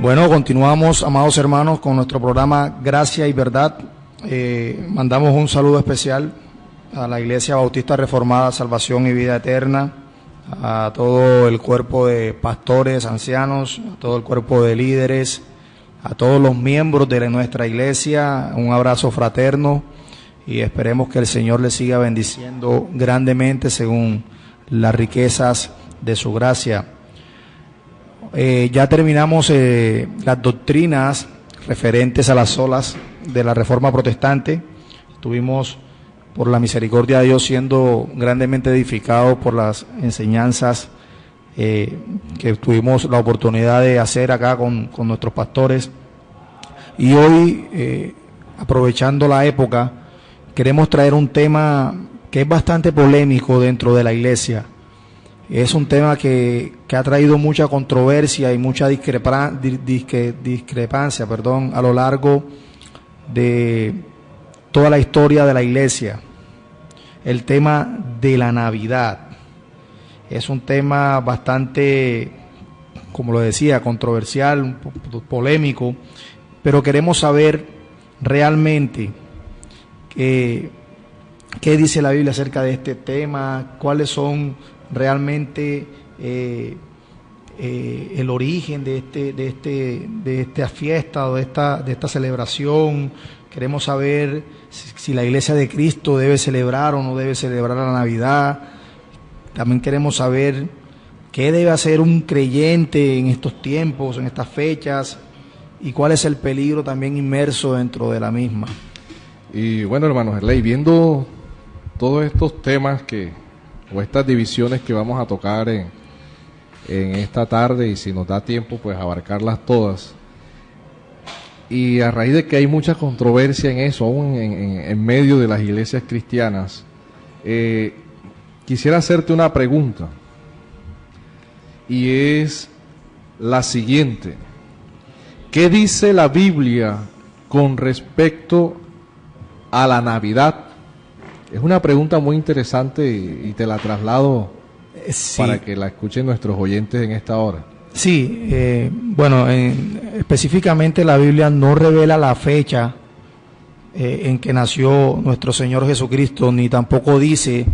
Bueno, continuamos, amados hermanos, con nuestro programa Gracia y Verdad. Mandamos un saludo especial a la Iglesia Bautista Reformada Salvación y Vida Eterna, a todo el cuerpo de pastores, ancianos, a todo el cuerpo de líderes, a todos los miembros de nuestra iglesia. Un abrazo fraterno y esperemos que el Señor les siga bendiciendo grandemente según las riquezas de su gracia. Ya terminamos las doctrinas referentes a las solas de la Reforma Protestante. Estuvimos, por la misericordia de Dios, siendo grandemente edificados por las enseñanzas que tuvimos la oportunidad de hacer acá con nuestros pastores. Y hoy, aprovechando la época, queremos traer un tema que es bastante polémico dentro de la iglesia. Es un tema que ha traído mucha controversia y mucha discrepancia, a lo largo de toda la historia de la iglesia. El tema de la Navidad es un tema bastante, como lo decía, controversial, polémico, pero queremos saber realmente qué dice la Biblia acerca de este tema, cuáles son realmente el origen de esta fiesta o de esta celebración. Queremos saber si la Iglesia de Cristo debe celebrar o no debe celebrar la Navidad. También queremos saber qué debe hacer un creyente en estos tiempos, en estas fechas, y cuál es el peligro también inmerso dentro de la misma. Y bueno, hermanos, viendo todos estos temas o estas divisiones que vamos a tocar en esta tarde, y si nos da tiempo, pues abarcarlas todas. Y a raíz de que hay mucha controversia en eso, aún en medio de las iglesias cristianas, quisiera hacerte una pregunta, y es la siguiente: ¿qué dice la Biblia con respecto a la Navidad? Es una pregunta muy interesante y te la traslado para que la escuchen nuestros oyentes en esta hora. Sí, específicamente la Biblia no revela la fecha en que nació nuestro Señor Jesucristo, ni tampoco dice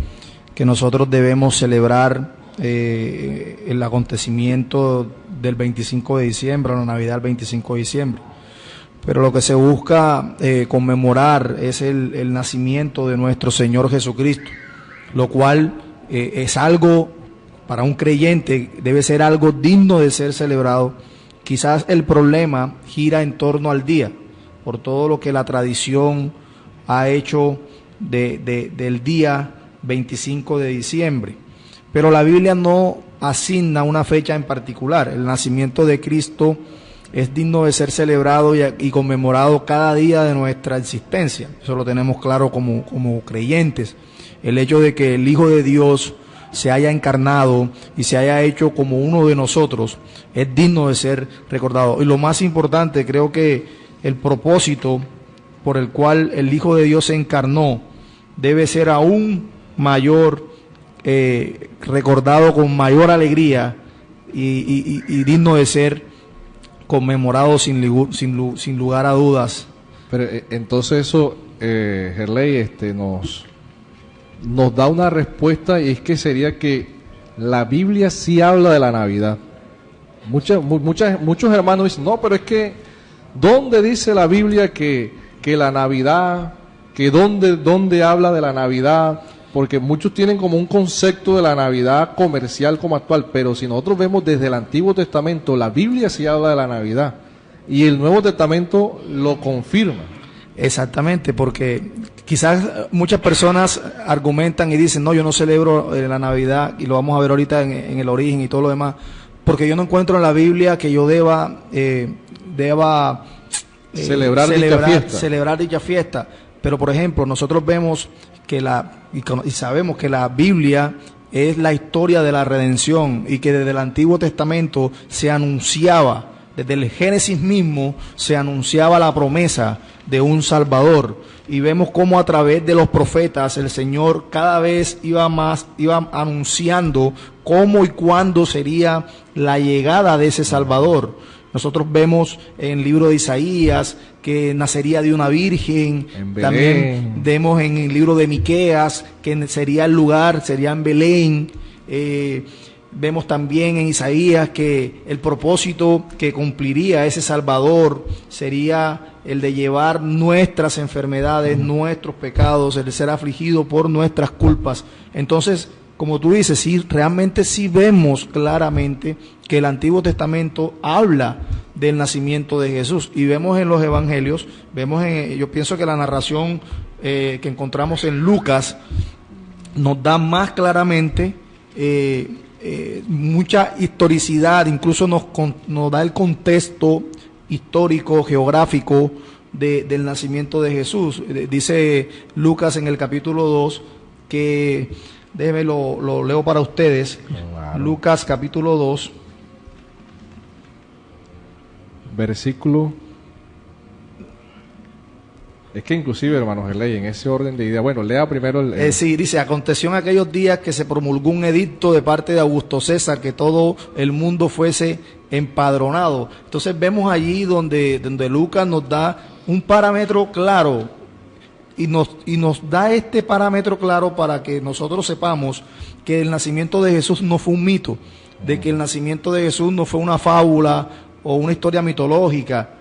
que nosotros debemos celebrar el acontecimiento del 25 de diciembre, la Navidad del 25 de diciembre. Pero lo que se busca conmemorar es el nacimiento de nuestro Señor Jesucristo, lo cual es algo, para un creyente, debe ser algo digno de ser celebrado. Quizás el problema gira en torno al día, por todo lo que la tradición ha hecho del día 25 de diciembre. Pero la Biblia no asigna una fecha en particular. El nacimiento de Cristo es digno de ser celebrado y conmemorado cada día de nuestra existencia. Eso lo tenemos claro como creyentes. El hecho de que el Hijo de Dios se haya encarnado y se haya hecho como uno de nosotros es digno de ser recordado. Y lo más importante, creo que el propósito por el cual el Hijo de Dios se encarnó debe ser aún mayor, recordado con mayor alegría y digno de ser conmemorado sin lugar a dudas. Pero entonces eso, Gerley, nos da una respuesta, y es que sería que la Biblia sí habla de la Navidad. Muchos hermanos dicen, no, pero es que ¿dónde dice la Biblia que la Navidad, que dónde habla de la Navidad? Porque muchos tienen como un concepto de la Navidad comercial como actual, pero si nosotros vemos desde el Antiguo Testamento, la Biblia sí habla de la Navidad, y el Nuevo Testamento lo confirma. Exactamente, porque quizás muchas personas argumentan y dicen, no, yo no celebro la Navidad, y lo vamos a ver ahorita en el origen y todo lo demás, porque yo no encuentro en la Biblia que yo deba celebrar dicha fiesta. Pero, por ejemplo, nosotros vemos y sabemos que la Biblia es la historia de la redención, y que desde el Antiguo Testamento se anunciaba, desde el Génesis mismo, se anunciaba la promesa de un Salvador. Y vemos cómo a través de los profetas el Señor cada vez iba anunciando cómo y cuándo sería la llegada de ese Salvador. Nosotros vemos en el libro de Isaías que nacería de una virgen. También vemos en el libro de Miqueas que sería el lugar, sería en Belén. Vemos también en Isaías que el propósito que cumpliría ese Salvador sería el de llevar nuestras enfermedades, nuestros pecados, el de ser afligido por nuestras culpas. Entonces, como tú dices, sí, realmente sí vemos claramente que el Antiguo Testamento habla del nacimiento de Jesús, y vemos en los evangelios, yo pienso que la narración que encontramos en Lucas nos da más claramente mucha historicidad, incluso nos da el contexto histórico, geográfico del nacimiento de Jesús. Dice Lucas en el capítulo 2 que, déjeme lo leo para ustedes, claro. Lucas capítulo 2. Versículo. Es que inclusive, hermanos, Gerley, en ese orden de ideas, bueno, lea primero sí, dice, aconteció en aquellos días que se promulgó un edicto de parte de Augusto César, que todo el mundo fuese empadronado. Entonces vemos allí donde Lucas nos da un parámetro claro, y nos da este parámetro claro para que nosotros sepamos que el nacimiento de Jesús no fue un mito, de que el nacimiento de Jesús no fue una fábula o una historia mitológica.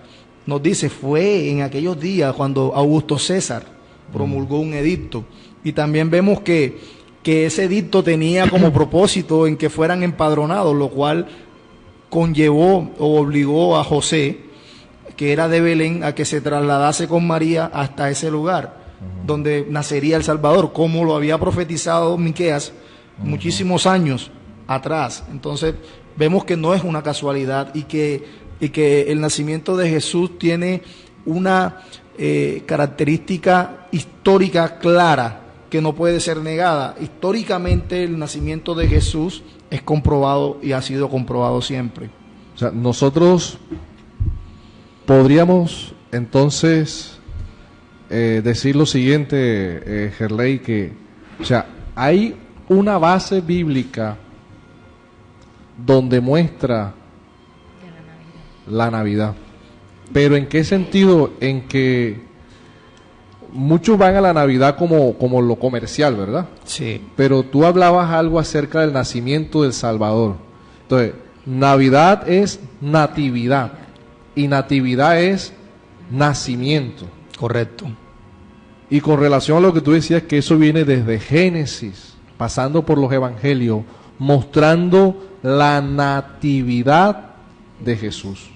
Nos dice, fue en aquellos días cuando Augusto César promulgó un edicto. Y también vemos que ese edicto tenía como propósito en que fueran empadronados, lo cual conllevó o obligó a José, que era de Belén, a que se trasladase con María hasta ese lugar donde nacería el Salvador, como lo había profetizado Miqueas muchísimos años atrás. Entonces vemos que no es una casualidad, y que el nacimiento de Jesús tiene una característica histórica clara que no puede ser negada. Históricamente el nacimiento de Jesús es comprobado y ha sido comprobado siempre. O sea, nosotros podríamos entonces decir lo siguiente, Gerley, que, o sea, hay una base bíblica donde muestra la Navidad. Pero ¿en qué sentido? En que muchos van a la Navidad como lo comercial, ¿verdad? Sí. Pero tú hablabas algo acerca del nacimiento del Salvador. Entonces, Navidad es natividad y natividad es nacimiento. Correcto. Y con relación a lo que tú decías, que eso viene desde Génesis, pasando por los evangelios, mostrando la natividad de Jesús.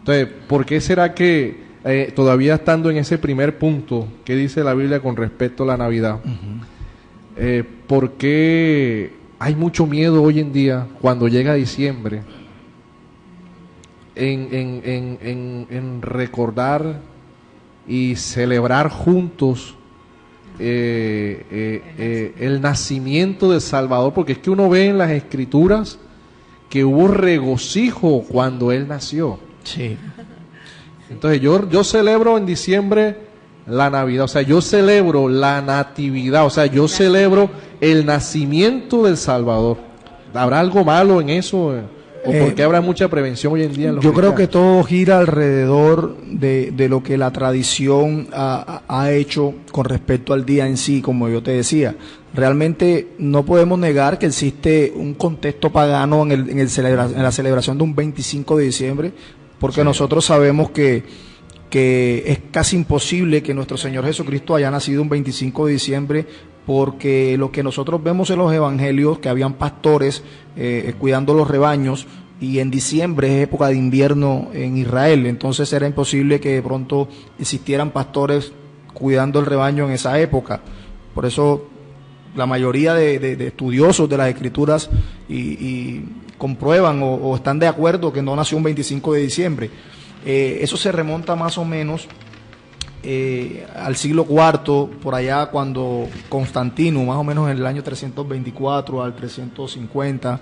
Entonces, ¿por qué será que todavía estando en ese primer punto que dice la Biblia con respecto a la Navidad, por qué hay mucho miedo hoy en día cuando llega diciembre en recordar y celebrar juntos el nacimiento del Salvador? Porque es que uno ve en las Escrituras que hubo regocijo cuando Él nació. Sí. Entonces yo celebro en diciembre la Navidad, o sea, yo celebro la natividad, o sea, yo celebro el nacimiento del Salvador. ¿Habrá algo malo en eso? ¿O por qué habrá mucha prevención hoy en día en los Yo creo cristianos? que todo gira alrededor de lo que la tradición ha hecho con respecto al día en sí, como yo te decía. Realmente no podemos negar que existe un contexto pagano en la celebración de un 25 de diciembre, porque sí, nosotros sabemos que es casi imposible que nuestro Señor Jesucristo haya nacido un 25 de diciembre, porque lo que nosotros vemos en los evangelios, que habían pastores cuidando los rebaños, y en diciembre es época de invierno en Israel, entonces era imposible que de pronto existieran pastores cuidando el rebaño en esa época. Por eso la mayoría de estudiosos de las Escrituras y comprueban o están de acuerdo que no nació un 25 de diciembre. Eso se remonta más o menos al siglo IV, por allá cuando Constantino, más o menos en el año 324 al 350,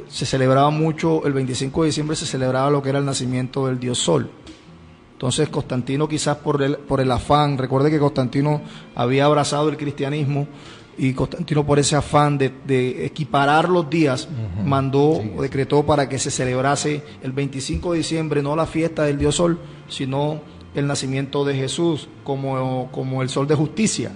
se celebraba mucho, el 25 de diciembre se celebraba lo que era el nacimiento del dios Sol. Entonces Constantino, quizás por el afán, recuerde que Constantino había abrazado el cristianismo, y Constantino, por ese afán de equiparar los días, mandó o decretó para que se celebrase el 25 de diciembre, no la fiesta del dios Sol, sino el nacimiento de Jesús como el sol de justicia.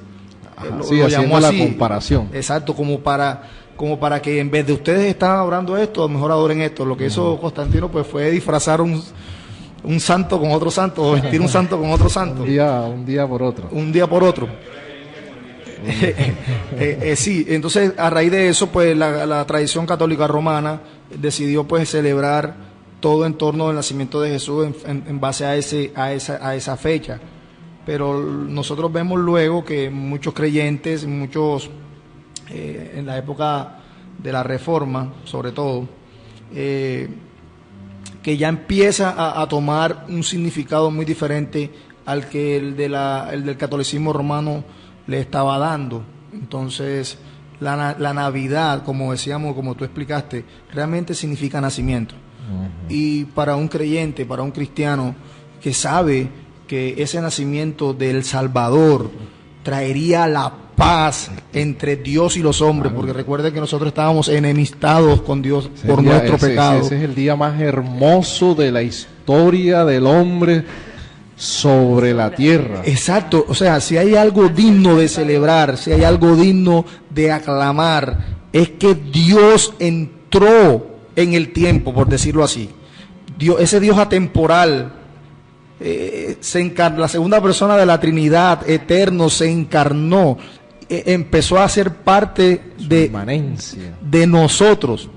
Lo llamó así, la comparación. Exacto, como para que en vez de ustedes están adorando esto, mejor adoren esto. Lo que hizo Constantino pues fue disfrazar un santo con otro santo, o vestir un santo con otro santo. Un día por otro. Un día por otro. Sí, entonces a raíz de eso pues la tradición católica romana decidió pues celebrar todo en torno al nacimiento de Jesús en base a esa fecha. Pero nosotros vemos luego que muchos creyentes, en la época de la Reforma sobre todo, que ya empieza a tomar un significado muy diferente al que el del catolicismo romano le estaba dando. Entonces, la Navidad, como decíamos, como tú explicaste, realmente significa nacimiento. Y para un creyente, para un cristiano que sabe que ese nacimiento del Salvador traería la paz entre Dios y los hombres, porque recuerden que nosotros estábamos enemistados con Dios por nuestro pecado. Ese es el día más hermoso de la historia del hombre sobre la tierra. Exacto, o sea, si hay algo digno de celebrar, si hay algo digno de aclamar, es que Dios entró en el tiempo, por decirlo así. Ese Dios atemporal, la segunda persona de la Trinidad, eterno, se encarnó, empezó a ser parte de nosotros.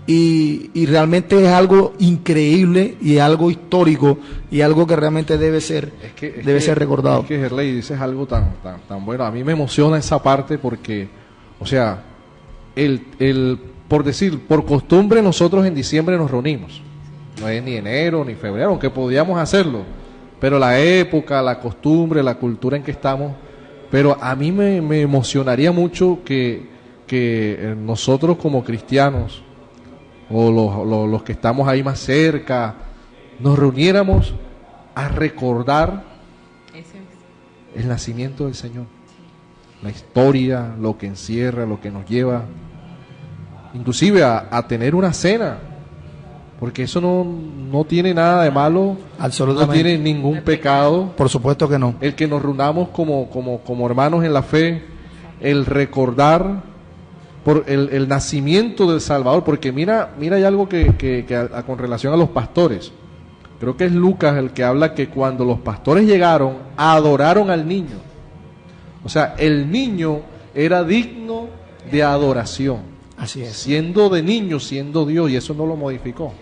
Y realmente es algo increíble y algo histórico y algo que realmente debe ser recordado. Es que Gerley, dices algo tan bueno. A mí me emociona esa parte porque, o sea, por costumbre nosotros en diciembre nos reunimos. No es ni enero ni febrero, aunque podíamos hacerlo. Pero la época, la costumbre, la cultura en que estamos. Pero a mí me emocionaría mucho que nosotros como cristianos, o los que estamos ahí más cerca, nos reuniéramos a recordar el nacimiento del Señor, la historia, lo que encierra, lo que nos lleva, inclusive a tener una cena, porque eso no tiene nada de malo, absolutamente, no tiene ningún pecado. Por supuesto que no. El que nos reunamos como hermanos en la fe, el recordar por el nacimiento del Salvador, porque mira hay algo que con relación a los pastores, creo que es Lucas el que habla que cuando los pastores llegaron, adoraron al niño. O sea, el niño era digno de adoración. Así es. Siendo de niño, siendo Dios, y eso no lo modificó.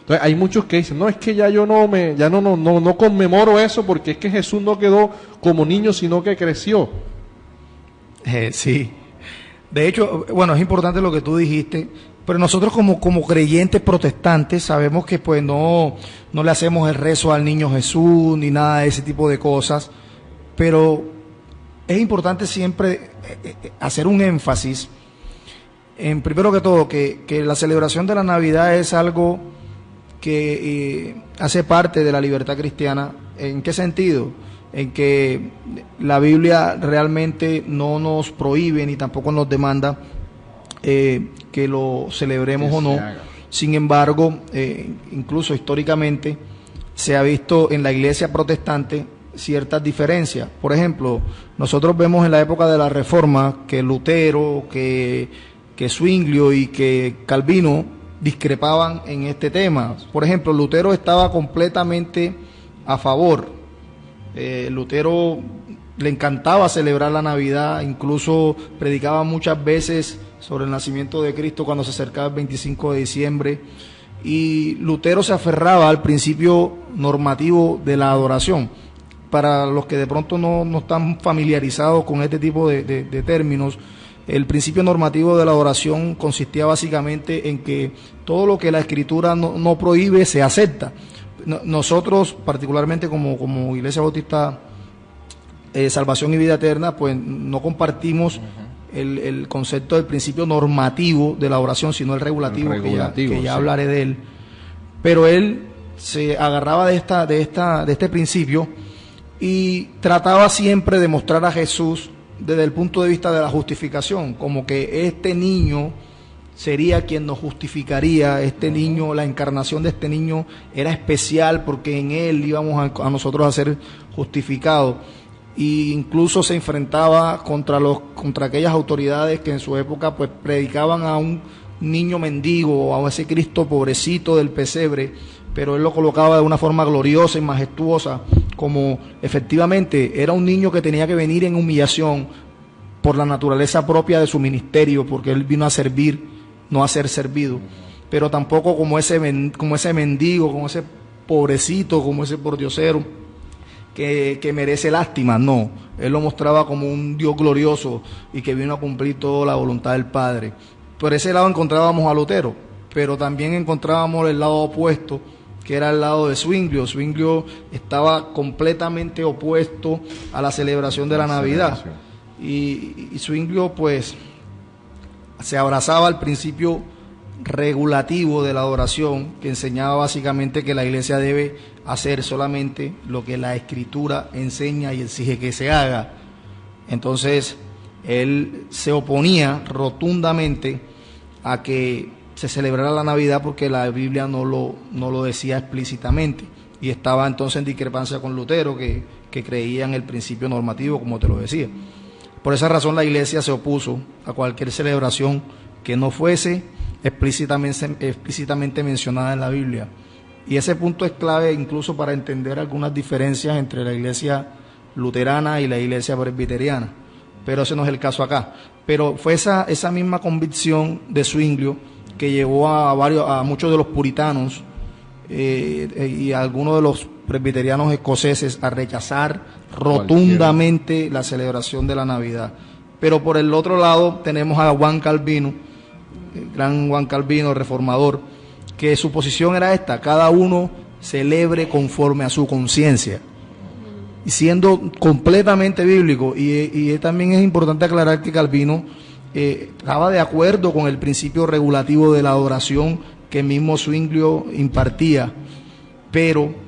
Entonces hay muchos que dicen, no, es que ya yo no conmemoro eso porque es que Jesús no quedó como niño, sino que creció. Sí. De hecho, bueno, es importante lo que tú dijiste, pero nosotros como creyentes protestantes sabemos que pues no le hacemos el rezo al niño Jesús ni nada de ese tipo de cosas, pero es importante siempre hacer un énfasis en, primero que todo, que la celebración de la Navidad es algo que hace parte de la libertad cristiana. ¿En qué sentido? En que la Biblia realmente no nos prohíbe ni tampoco nos demanda que lo celebremos o no. Sin embargo, incluso históricamente se ha visto en la iglesia protestante ciertas diferencias. Por ejemplo, nosotros vemos en la época de la Reforma que Lutero, que Zwinglio y que Calvino discrepaban en este tema. Por ejemplo, Lutero estaba completamente a favor. Lutero le encantaba celebrar la Navidad, incluso predicaba muchas veces sobre el nacimiento de Cristo cuando se acercaba el 25 de diciembre, y Lutero se aferraba al principio normativo de la adoración. Para los que de pronto no están familiarizados con este tipo de términos, el principio normativo de la adoración consistía básicamente en que todo lo que la Escritura no prohíbe se acepta. Nosotros, particularmente como Iglesia Bautista Salvación y Vida Eterna, pues no compartimos el concepto del principio normativo de la oración, sino el regulativo, que ya hablaré de él. Pero él se agarraba de este principio y trataba siempre de mostrar a Jesús desde el punto de vista de la justificación, como que este niño sería quien nos justificaría, este niño, la encarnación de este niño era especial porque en él íbamos a nosotros a ser justificados. E incluso se enfrentaba contra aquellas autoridades que en su época pues predicaban a un niño mendigo, a ese Cristo pobrecito del pesebre, pero él lo colocaba de una forma gloriosa y majestuosa, como efectivamente era un niño que tenía que venir en humillación por la naturaleza propia de su ministerio, porque él vino a servir, no a ser servido, pero tampoco como ese mendigo, como ese pobrecito, como ese pordiosero que merece lástima. No, él lo mostraba como un Dios glorioso y que vino a cumplir toda la voluntad del Padre. Por ese lado encontrábamos a Lutero, pero también encontrábamos el lado opuesto, que era el lado de Zwinglio. Zwinglio estaba completamente opuesto a la celebración de la Navidad. Y Zwinglio pues se abrazaba al principio regulativo de la adoración, que enseñaba básicamente que la iglesia debe hacer solamente lo que la Escritura enseña y exige que se haga. Entonces él se oponía rotundamente a que se celebrara la Navidad porque la Biblia no lo decía explícitamente, y estaba entonces en discrepancia con Lutero, que creía en el principio normativo, como te lo decía. Por esa razón la iglesia se opuso a cualquier celebración que no fuese explícitamente mencionada en la Biblia. Y ese punto es clave incluso para entender algunas diferencias entre la iglesia luterana y la iglesia presbiteriana, pero ese no es el caso acá. Pero fue esa misma convicción de Zwinglio que llevó a muchos de los puritanos y a algunos de los presbiterianos escoceses a rechazar rotundamente la celebración de la Navidad. Pero por el otro lado tenemos a Juan Calvino, el gran Juan Calvino, reformador, que su posición era esta: cada uno celebre conforme a su conciencia, y siendo completamente bíblico. Y también es importante aclarar que Calvino estaba de acuerdo con el principio regulativo de la adoración que mismo Zwinglio impartía, pero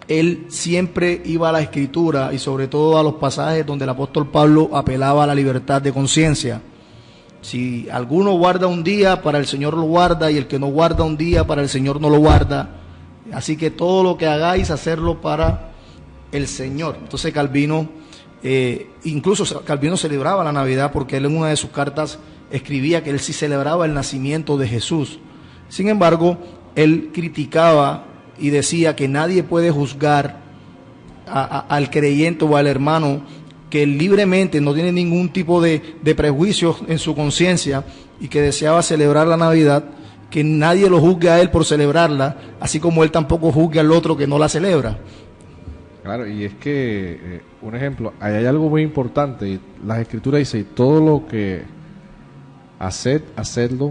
él siempre iba a la Escritura y sobre todo a los pasajes donde el apóstol Pablo apelaba a la libertad de conciencia. Si alguno guarda un día, para el Señor lo guarda, y el que no guarda un día, para el Señor no lo guarda. Así que todo lo que hagáis, hacerlo para el Señor. Entonces Calvino, incluso Calvino celebraba la Navidad, porque él en una de sus cartas escribía que él sí celebraba el nacimiento de Jesús. Sin embargo, él criticaba y decía que nadie puede juzgar al creyente o al hermano que libremente no tiene ningún tipo de prejuicios en su conciencia y que deseaba celebrar la Navidad, que nadie lo juzgue a él por celebrarla, así como él tampoco juzgue al otro que no la celebra. Claro, y es que, un ejemplo, ahí hay algo muy importante. Las Escrituras dicen: todo lo que hacedlo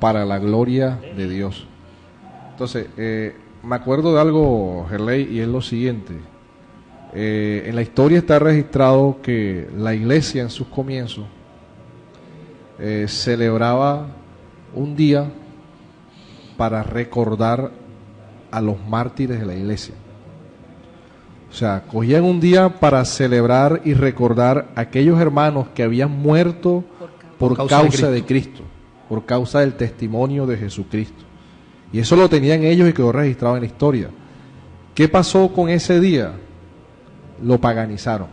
para la gloria de Dios. Entonces, me acuerdo de algo, Gerley, y es lo siguiente. En la historia está registrado que la iglesia en sus comienzos celebraba un día para recordar a los mártires de la iglesia. O sea, cogían un día para celebrar y recordar a aquellos hermanos que habían muerto por causa de Cristo, por causa del testimonio de Jesucristo. Y eso lo tenían ellos y quedó registrado en la historia. ¿Qué pasó con ese día? Lo paganizaron.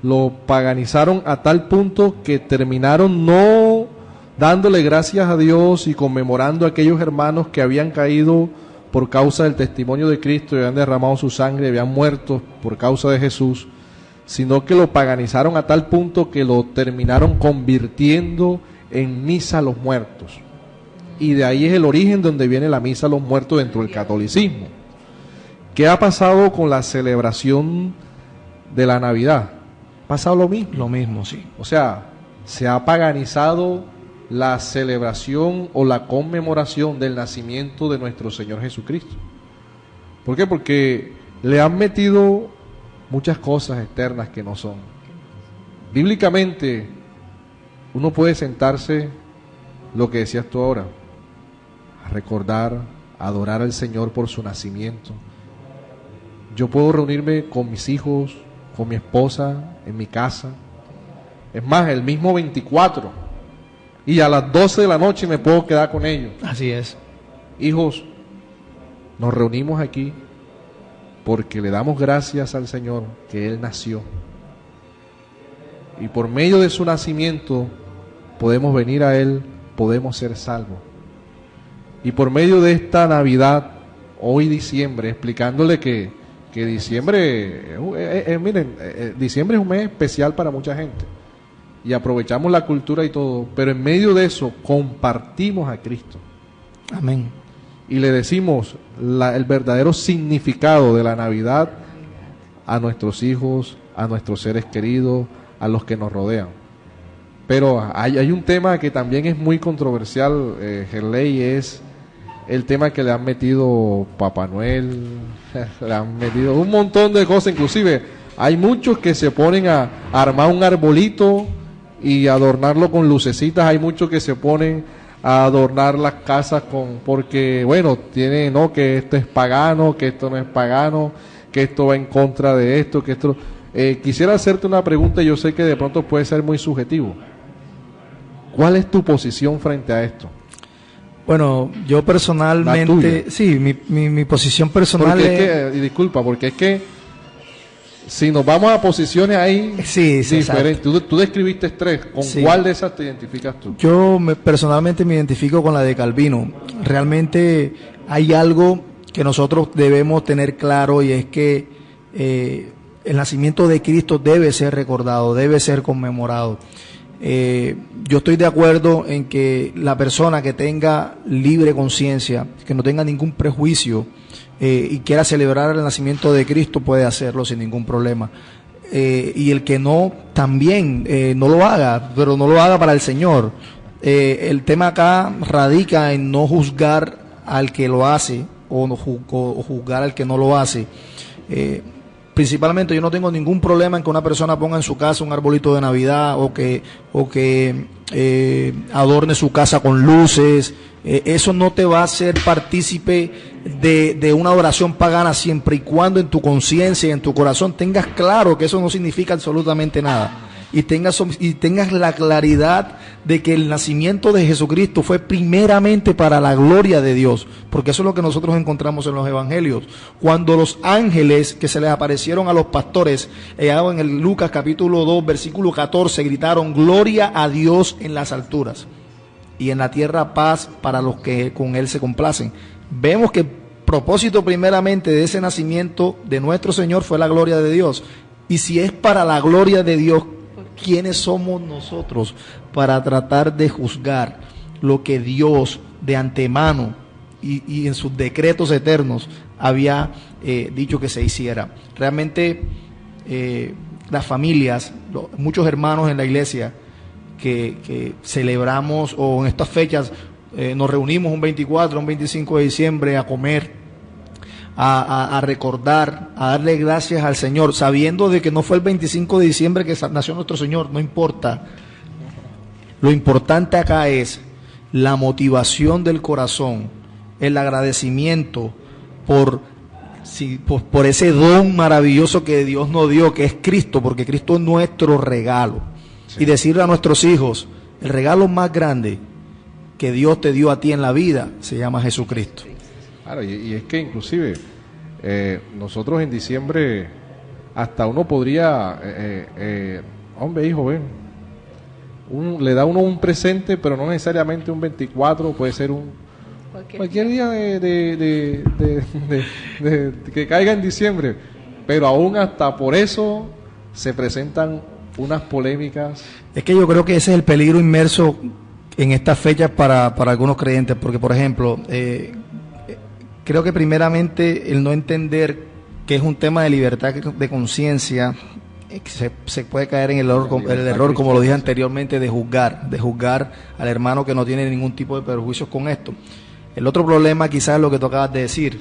Lo paganizaron a tal punto que terminaron no dándole gracias a Dios y conmemorando a aquellos hermanos que habían caído por causa del testimonio de Cristo y habían derramado su sangre y habían muerto por causa de Jesús, sino que lo paganizaron a tal punto que lo terminaron convirtiendo en misa a los muertos. Y de ahí es el origen donde viene la misa a los muertos dentro del catolicismo. ¿Qué ha pasado con la celebración de la Navidad? ¿Ha pasado lo mismo? Lo mismo, sí. O sea, se ha paganizado la celebración o la conmemoración del nacimiento de nuestro Señor Jesucristo. ¿Por qué? Porque le han metido muchas cosas externas que no son. Bíblicamente, uno puede sentarse, lo que decías tú ahora, a recordar, a adorar al Señor por su nacimiento. Yo puedo reunirme con mis hijos, con mi esposa, en mi casa. Es más, el mismo 24. Y a las 12 de la noche me puedo quedar con ellos. Así es. Hijos, nos reunimos aquí porque le damos gracias al Señor que Él nació. Y por medio de su nacimiento podemos venir a Él, podemos ser salvos. Y por medio de esta Navidad, hoy diciembre, explicándole que diciembre, diciembre es un mes especial para mucha gente. Y aprovechamos la cultura y todo, pero en medio de eso compartimos a Cristo. Amén. Y le decimos el verdadero significado de la Navidad a nuestros hijos, a nuestros seres queridos, a los que nos rodean. Pero hay un tema que también es muy controversial, Gerley, es el tema que le han metido Papá Noel, le han metido un montón de cosas, inclusive hay muchos que se ponen a armar un arbolito y adornarlo con lucecitas, hay muchos que se ponen a adornar las casas porque bueno, tiene no que esto es pagano, que esto no es pagano, que esto va en contra de esto, que esto quisiera hacerte una pregunta, yo sé que de pronto puede ser muy subjetivo. ¿Cuál es tu posición frente a esto? Bueno, yo personalmente, sí, mi posición personal es que, y disculpa, porque es que si nos vamos a posiciones ahí diferentes, tú describiste tres, ¿con cuál de esas te identificas tú? Yo personalmente me identifico con la de Calvino. Realmente hay algo que nosotros debemos tener claro y es que el nacimiento de Cristo debe ser recordado, debe ser conmemorado. Yo estoy de acuerdo en que la persona que tenga libre conciencia, que no tenga ningún prejuicio y quiera celebrar el nacimiento de Cristo puede hacerlo sin ningún problema. Y el que no, también no lo haga, pero no lo haga para el Señor. El tema acá radica en no juzgar al que lo hace o juzgar al que no lo hace. Principalmente yo no tengo ningún problema en que una persona ponga en su casa un arbolito de Navidad o que adorne su casa con luces. Eso no te va a hacer partícipe de una adoración pagana siempre y cuando en tu conciencia y en tu corazón tengas claro que eso no significa absolutamente nada. Y tengas la claridad de que el nacimiento de Jesucristo fue primeramente para la gloria de Dios, porque eso es lo que nosotros encontramos en los evangelios. Cuando los ángeles que se les aparecieron a los pastores, en el Lucas capítulo 2, versículo 14, gritaron: gloria a Dios en las alturas y en la tierra paz para los que con Él se complacen. Vemos que el propósito primeramente de ese nacimiento de nuestro Señor fue la gloria de Dios. Y si es para la gloria de Dios, ¿quiénes somos nosotros para tratar de juzgar lo que Dios de antemano y en sus decretos eternos había dicho que se hiciera? Realmente las familias, muchos hermanos en la iglesia que celebramos o en estas fechas nos reunimos un 24, un 25 de diciembre a comer, a recordar, a darle gracias al Señor, sabiendo de que no fue el 25 de diciembre que nació nuestro Señor, no importa. Lo importante acá es la motivación del corazón, el agradecimiento por ese don maravilloso que Dios nos dio, que es Cristo, porque Cristo es nuestro regalo. Sí. Y decirle a nuestros hijos, el regalo más grande que Dios te dio a ti en la vida se llama Jesucristo. Claro, y es que inclusive nosotros en diciembre hasta uno podría, hombre hijo, ven, le da uno un presente, pero no necesariamente un 24, puede ser cualquier día que caiga en diciembre, pero aún hasta por eso se presentan unas polémicas. Es que yo creo que ese es el peligro inmerso en estas fechas para algunos creyentes, porque por ejemplo, creo que primeramente el no entender que es un tema de libertad de conciencia, se puede caer en el error, como lo dije anteriormente, de juzgar al hermano que no tiene ningún tipo de perjuicios con esto. El otro problema quizás es lo que tú acabas de decir.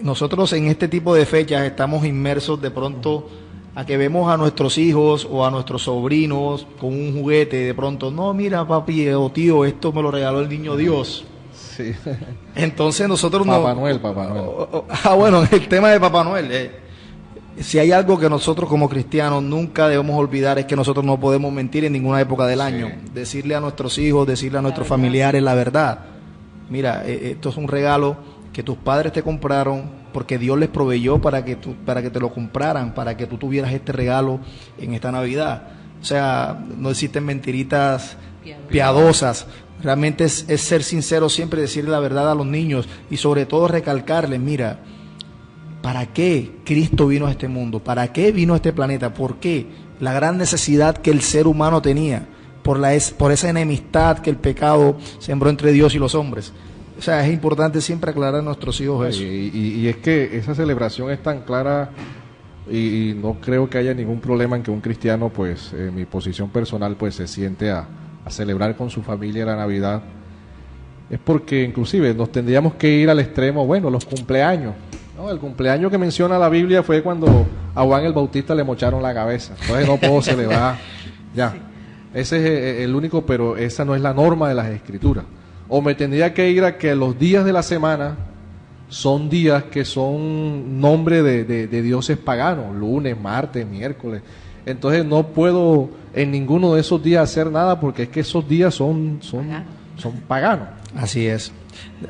Nosotros en este tipo de fechas estamos inmersos de pronto a que vemos a nuestros hijos o a nuestros sobrinos con un juguete, de pronto, no, mira papi o tío, esto me lo regaló el niño Dios. Sí. Entonces nosotros Papá Noel. Bueno, el tema de Papá Noel. Si hay algo que nosotros como cristianos nunca debemos olvidar, es que nosotros no podemos mentir en ninguna época del año. Decirle a nuestros hijos, decirle a nuestros familiares la verdad. Mira, esto es un regalo que tus padres te compraron porque Dios les proveyó para que te lo compraran, para que tú tuvieras este regalo en esta Navidad. O sea, no existen mentiritas piadosas. Realmente es ser sincero siempre, decirle la verdad a los niños y sobre todo recalcarles, mira, ¿para qué Cristo vino a este mundo? ¿Para qué vino a este planeta? ¿Por qué? La gran necesidad que el ser humano tenía por esa enemistad que el pecado sembró entre Dios y los hombres. O sea, es importante siempre aclarar a nuestros hijos eso. Y es que esa celebración es tan clara y no creo que haya ningún problema en que un cristiano, pues, en mi posición personal, pues, se siente a celebrar con su familia la Navidad. Es porque inclusive nos tendríamos que ir al extremo, bueno, los cumpleaños. No, el cumpleaños que menciona la Biblia fue cuando a Juan el Bautista le mocharon la cabeza. Entonces no puedo celebrar. Ya. Sí. Ese es el único, pero esa no es la norma de las Escrituras. O me tendría que ir a que los días de la semana son días que son nombre de dioses paganos, lunes, martes, miércoles. Entonces no puedo en ninguno de esos días hacer nada porque es que esos días son paganos. Así es.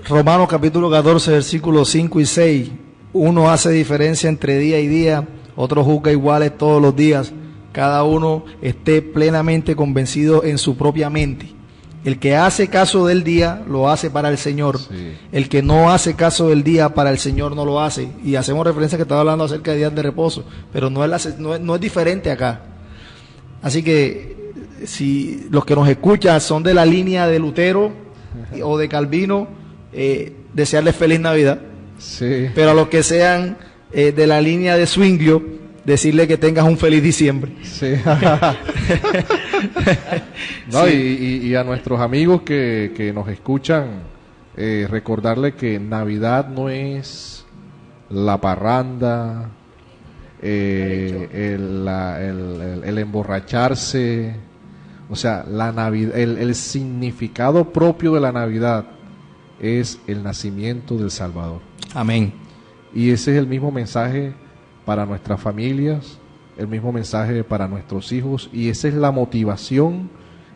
Romanos capítulo 14, versículos 5 y 6. Uno hace diferencia entre día y día, otro juzga iguales todos los días. Cada uno esté plenamente convencido en su propia mente. El que hace caso del día, lo hace para el Señor. Sí. El que no hace caso del día, para el Señor no lo hace. Y hacemos referencia que estaba hablando acerca de días de reposo, pero no es diferente acá. Así que, si los que nos escuchan son de la línea de Lutero o de Calvino, desearles feliz Navidad. Sí. Pero a los que sean de la línea de Zwinglio, decirle que tengas un feliz diciembre. Sí. No, sí. Y a nuestros amigos que nos escuchan, recordarle que Navidad no es la parranda, el emborracharse. O sea, la Navidad, el significado propio de la Navidad es el nacimiento del Salvador. Amén. Y ese es el mismo mensaje para nuestras familias, el mismo mensaje para nuestros hijos, y esa es la motivación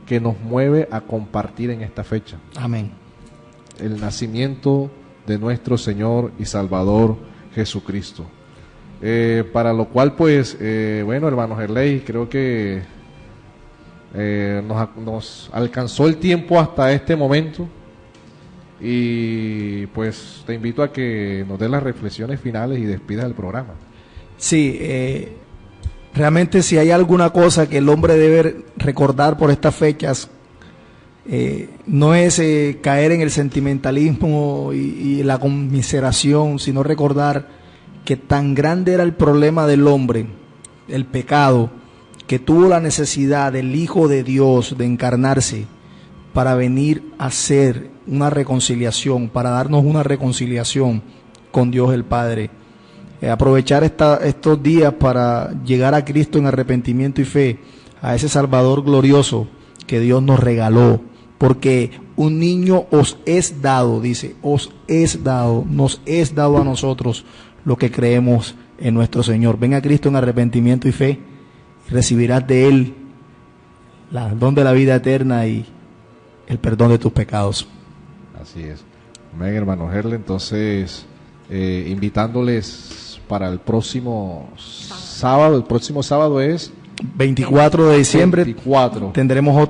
que nos mueve a compartir en esta fecha. Amén. El nacimiento de nuestro Señor y Salvador Jesucristo. Para lo cual, pues, bueno, hermano Gerley, creo que nos alcanzó el tiempo hasta este momento. Y pues te invito a que nos des las reflexiones finales y despidas el programa. Sí, realmente si hay alguna cosa que el hombre debe recordar por estas fechas, no es caer en el sentimentalismo y la conmiseración, sino recordar que tan grande era el problema del hombre, el pecado, que tuvo la necesidad del Hijo de Dios de encarnarse para venir a hacer una reconciliación, para darnos una reconciliación con Dios el Padre. Aprovechar estos días para llegar a Cristo en arrepentimiento y fe, a ese Salvador glorioso que Dios nos regaló, porque un niño os es dado, dice, os es dado, nos es dado a nosotros lo que creemos en nuestro Señor. Ven a Cristo en arrepentimiento y fe y recibirás de Él el don de la vida eterna y el perdón de tus pecados. Así es. Amén, hermano Gerle. Entonces, invitándoles para el próximo sábado. El próximo sábado es 24 de diciembre. 24. Tendremos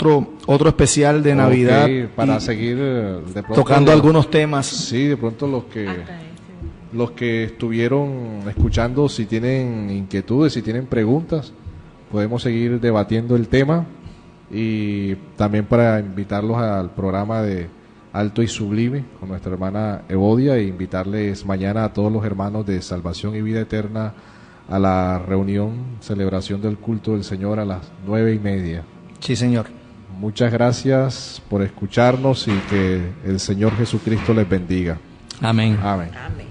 otro especial de Navidad. Para seguir de pronto, tocando algunos temas. Sí, de pronto los que estuvieron escuchando, si tienen inquietudes, si tienen preguntas, podemos seguir debatiendo el tema. Y también para invitarlos al programa de Alto y Sublime con nuestra hermana Evodia, e invitarles mañana a todos los hermanos de Salvación y Vida Eterna a la reunión, celebración del culto del Señor a las 9:30. Sí, Señor. Muchas gracias por escucharnos y que el Señor Jesucristo les bendiga. Amén. Amén. Amén.